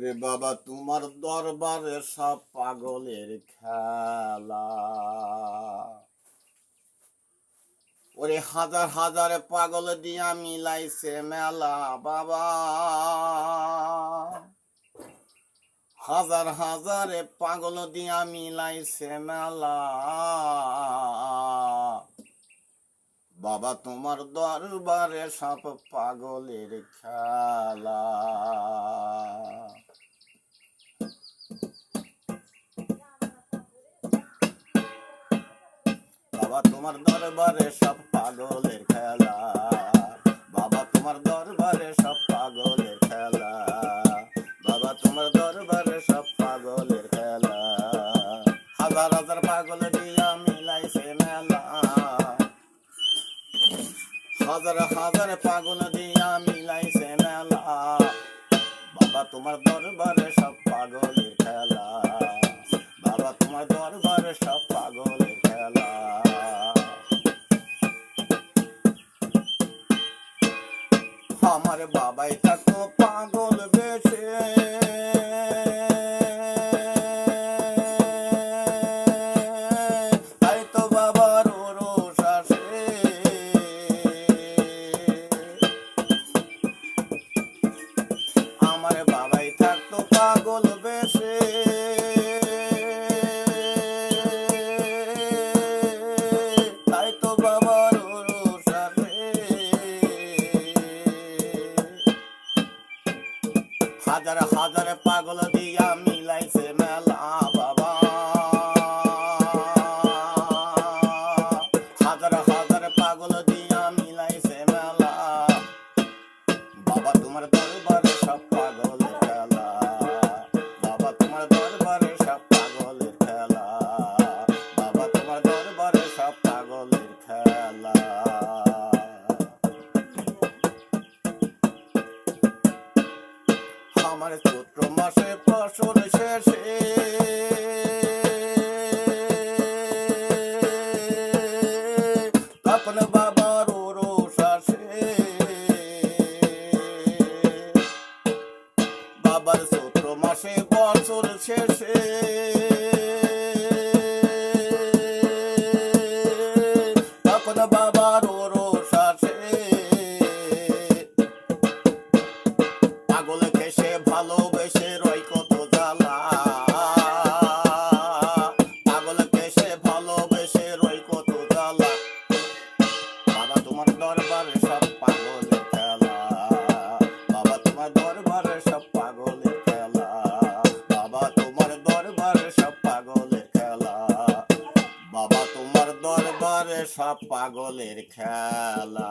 রে বাবা তোমার দরবারে সব পাগলের খেলা। ওরে হাজার হাজার পাগল দিয়া মিলাইছে মেলা বাবা। হাজার হাজার পাগল দিয়া মিলাইছে মেলা। বাবা তোমার দরবারে সব পাগলের খেলা। বাবা তোমার দরবারে সব পাগলের খেলা। বাবা তোমার দরবারে সব পাগলের খেলা। বাবা তোমার দরবারে সব পাগলের খেলা। হাজার হাজার পাগল দিয়া মিলাইছে মেলা। হাজার হাজার পাগল দিয়া মিলাইছে মেলা। বাবা তোমার দরবারে সব পাগলের খেলা। বাবা তোমার দরবারে সব পাগলের খেলা। আমার বাবাই থাকতো পাগল বেশে। তাই তো বাবার রোষ আসে। আমার বাবাই থাকতো পাগল বেশে। তাই তো বাবার রোষ আসে। হাজার হাজার পাগল দিয়া মিলাইছে মেলা বাবা। হাজার হাজার পাগল দিয়া মিলাইছে মেলা। বাবা তোমার দরবারে সব পাগলের খেলা। বাবা তোমার দরবারে সব পাগলের খেলা। বাবা তোমার দরবারে সব পাগলের খেলা। আমার চৈত্র মাসে ফসল শেষে তখন বাবার রোষ আসে। বাবার চৈত্র মাসে ফসল শেষে তখন বাবার রোষ আসে। পাগল কেসে ভালোবেসে রই কত জ্বালা। পাগল কেসে ভালোবেসে রই কত জ্বালা। বাবা তোমার দরবারে সব পাগলের খেলা। বাবা তোমার দরবারে সব পাগলের খেলা। বাবা তোমার দরবারে সব পাগলের খেলা। বাবা তোমার দরবারে সব পাগলের খেলা।